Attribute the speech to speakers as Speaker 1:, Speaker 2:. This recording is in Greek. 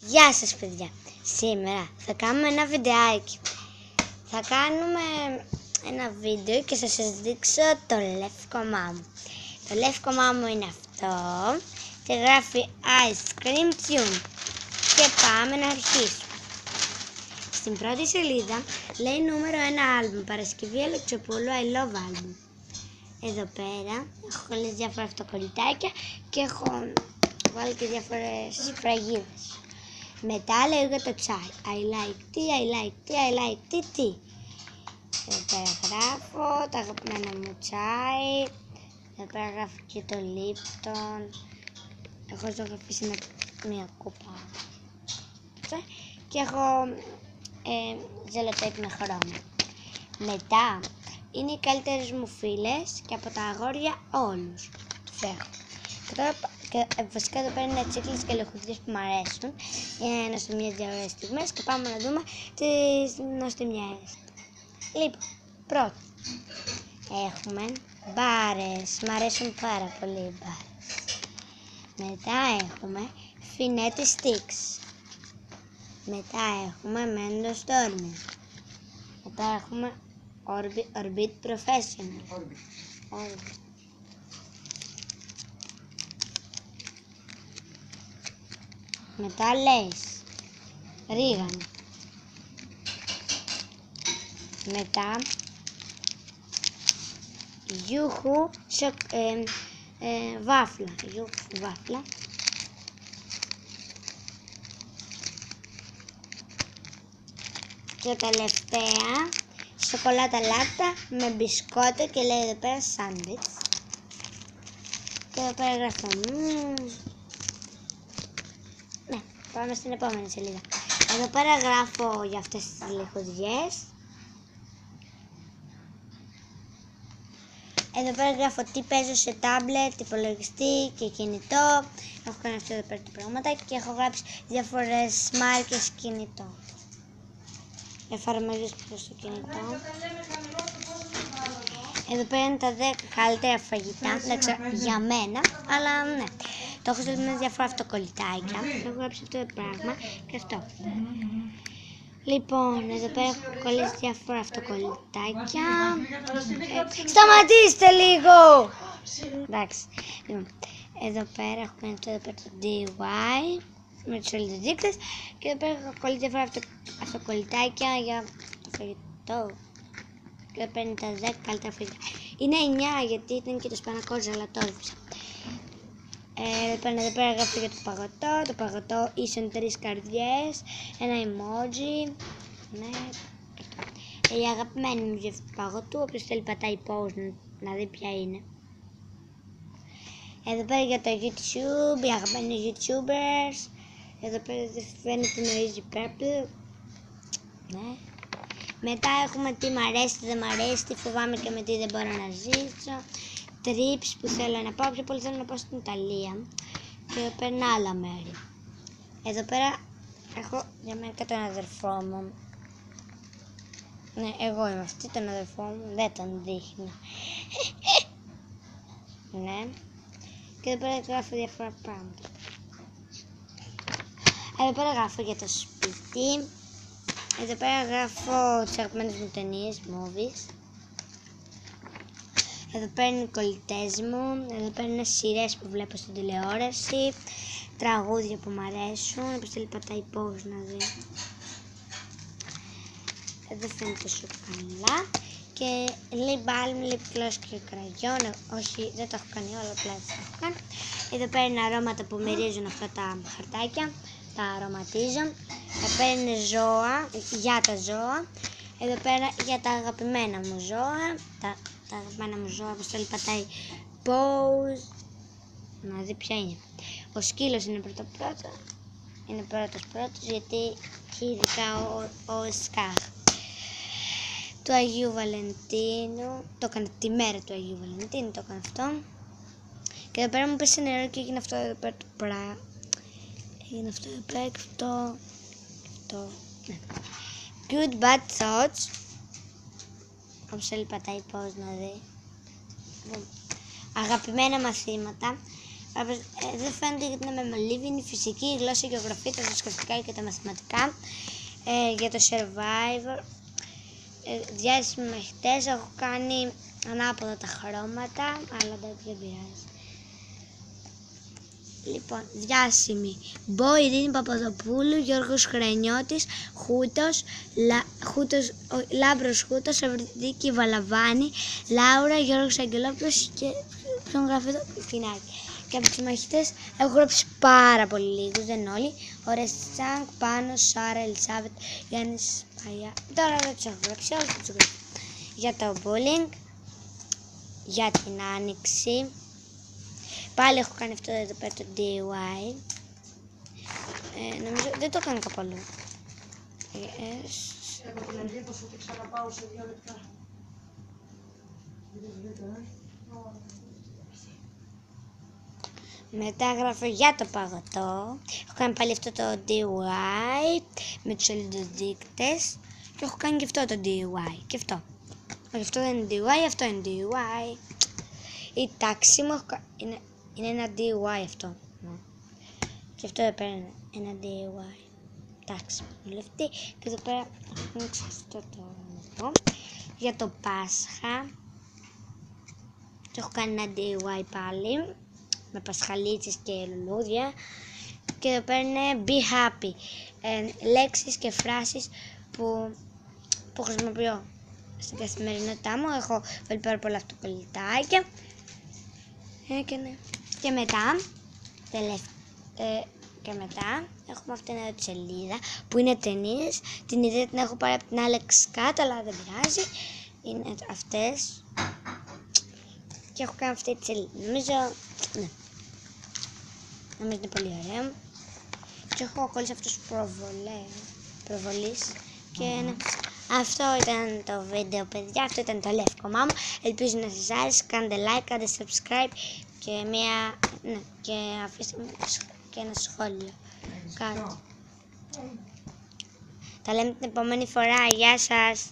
Speaker 1: Γεια σας παιδιά, σήμερα θα κάνουμε ένα βιντεάκι. Θα κάνουμε ένα βίντεο και θα σας δείξω το λεύκομά μου. Το λεύκομά μου είναι αυτό και γράφει Ice Cream Tune. Και πάμε να αρχίσουμε. Στην πρώτη σελίδα λέει νούμερο 1 άλμπουμ, Παρασκευή Αλεξοπούλου, I Love Album. Εδώ πέρα έχω κολλήσει διάφορα αυτοκολλητάκια και έχω βάλει και διάφορες φραγίδες. Μετά λέω για το τσάι. I like tea, I like tea, I like tea, tea. Εδώ πέρα γράφω τα αγαπημένα μου τσάι. Εδώ πέρα γράφω και το Lipton. Έχω ζωγραφίσει μια κούπα. Και έχω ζελοτέιπ με χρώμα. Μετά είναι οι καλύτερες μου φίλες και από τα αγόρια όλους τους έχω. Και βασικά εδώ πέρα είναι τσίκλες και λεχουδιές που μου αρέσουν για να νοστιμιές για ωραίες στιγμές και πάμε να δούμε τις νοστιμιές. Λοιπόν, πρώτα έχουμε μπάρες, μου αρέσουν πάρα πολύ οι μπάρες. Μετά έχουμε φινέτι sticks. Μετά έχουμε Mentos Stormy. Μετά έχουμε Orbit Professional. Orbit. Μετά Lays, ρίγανη. Μετά Γιούχου βάφλα. Γιούχου βάφλα. Και τελευταία σοκολάτα λάκτα με μπισκότο και λέει εδώ πέρα σάντουιτς. Και εδώ πέρα γράφω ναι, πάμε στην επόμενη σελίδα. Εδώ πέρα γράφω για αυτές τις λιχουδιές. Εδώ πέρα γράφω τι παίζω σε τάμπλετ, υπολογιστή και κινητό. Έχω κάνει αυτό εδώ πέρα τα πράγματα και έχω γράψει διάφορες μάρκες κινητό. Εφαρμογές προς το κινητό. Εδώ πέρα είναι τα 10 καλύτερα φαγητά, για μένα, αλλά ναι. Το έχω στείλει με διάφορα αυτοκολλητάκια. Έχω γράψει αυτό το πράγμα και αυτό. Λοιπόν, εδώ πέρα έχω κολλήσει διάφορα αυτοκολλητάκια. Σταματήστε λίγο! Εντάξει. Λοιπόν, εδώ πέρα έχω κάνει αυτό εδώ πέρα το DIY με τους όλους τους δείκτες. Και εδώ πέρα έχω κολλήσει διάφορα αυτοκολλητάκια για το φαγητό. Και εδώ πέρα είναι τα 10 καλύτερα φαγητά. Είναι 9 γιατί ήταν και το σπανακόζα, αλλά το έβρισα. Εδώ πέρα γράφω για το παγωτό. Το παγωτό ίσον 3 καρδιές, ένα emoji. Ναι. Η αγαπημένη μου γεύση του παγωτού, όποιος θέλει πατάει pause να δει ποια είναι. Εδώ πέρα για το YouTube, οι αγαπημένοι YouTubers. Εδώ πέρα δεν φαίνεται είναι ο Easy Purple. Ναι. Μετά έχουμε τι μ' αρέσει, τι δεν μ' αρέσει, τι φοβάμαι και με τι δεν μπορώ να ζήσω. Trips που θέλω να πάω, πιο πολύ θέλω να πάω στην Ιταλία. Και εδώ πέρα είναι άλλα μέρη. Εδώ πέρα έχω για μένα και τον αδερφό μου. Ναι, εγώ είμαι αυτή, τον αδερφό μου, δεν τον δείχνω. Ναι. Και εδώ πέρα γράφω διάφορα πράγματα. Εδώ πέρα γράφω για το σπίτι. Εδώ πέρα γράφω τις αγαπημένες μου ταινίες, movies. Εδώ πέρα είναι οι κολλητές μου. Εδώ πέρα είναι σειρές που βλέπω στην τηλεόραση. Τραγούδια που μου αρέσουν. Όπως θέλει πατάει pause να δει. Εδώ φαίνεται τόσο καλά. Και lip balm, lip gloss και κραγιόν. Όχι, δεν το έχω κάνει όλο, απλά το έχω κάνει. Εδώ πέρα είναι αρώματα που μυρίζουν αυτά τα χαρτάκια. Τα αρωματίζω. Εδώ πέρα είναι ζώα, για τα ζώα. Εδώ πέρα για τα αγαπημένα μου ζώα. Τα αγαπημένα μου ζώα, όπως θέλει πατάει pause. Να δει ποια είναι. Ο σκύλος είναι πρώτο. Είναι πρώτος γιατί ειδικά ο Σκάχ. Του Αγίου Βαλεντίνου. Το έκανε τη μέρα του Αγίου Βαλεντίνου, το έκανε αυτό. Και εδώ πέρα μου πέσει νερό και έγινε αυτό εδώ πέρα το πράγμα. Έγινε αυτό εδώ πέρα και αυτό. Ναι. Good bad thoughts. Όπως θέλει πατάει pause να δει. Αγαπημένα μαθήματα. Δεν φαίνεται γιατί είναι με μολύβι, είναι η φυσική, η γλώσσα, η γεωγραφία, τα θρησκευτικά και τα μαθηματικά. Για το Survivor, διάσημοι μαχητές, έχω κάνει ανάποδα τα χρώματα, αλλά εντάξει δεν πειράζει. Λοιπόν, διάσημοι: Μπο, Ειρήνη Παπαδοπούλου, Γιώργος Χρενιώτης, Λάμπρος Χούτος, Ευρυδίκη Βαλαβάνη, Λάουρα, Γιώργος Αγγελόπουλος και ποιον γράφει εδώ, Φινάκη. Και από τους μαχητές έχω γράψει πάρα πολύ λίγους, δεν όλοι. Ο Ρεσάνκ, Πάνος, Σάρα, Ελισάβετ, Γιάννης, Παγιά. Τώρα δεν τους έχω γράψει, όλους τους γράψει. Για το bullying, για την άνοιξη. Πάλι έχω κάνει αυτό εδώ πέρα το DIY. Νομίζω δεν το έκανα κάπου αλλού.
Speaker 2: Έχω την εντύπωση ότι ξαναπάω σε 2 λεπτά.
Speaker 1: Μετά γράφω για το παγωτό. Έχω κάνει πάλι αυτό το DIY με τους ελληνοδείκτες. Και έχω κάνει και αυτό το DIY. Και αυτό. Όχι, αυτό δεν είναι DIY, αυτό είναι DIY. Η τάξη μου είναι ένα DIY αυτό. Και αυτό εδώ πέρα είναι ένα DIY. Τάξη μου λεφτή. Και εδώ πέρα έχω αυτό το. Για το Πάσχα. Και έχω κάνει ένα DIY πάλι. Με πασχαλίτσες και λουλούδια. Και εδώ πέρα είναι be happy. Λέξεις και φράσεις που χρησιμοποιώ στην καθημερινότητά μου. Έχω βάλει πάρα πολλά αυτοκολλητάκια. Ναι. Και μετά έχουμε αυτήν εδώ τη σελίδα που είναι ταινίες. Την ιδέα την έχω πάρει από την Alex Cat, αλλά δεν πειράζει. Είναι αυτές. Και έχω κάνει αυτή τη σελίδα. Νομίζω είναι πολύ ωραία. Και έχω κολλήσει αυτούς τους προβολείς. Και ναι. Αυτό ήταν το βίντεο, παιδιά. Αυτό ήταν το λεύκομά μου. Ελπίζω να σας άρεσε. Κάντε like, κάντε subscribe και αφήστε μου και ένα σχόλιο. Τα λέμε την επόμενη φορά. Γεια σας.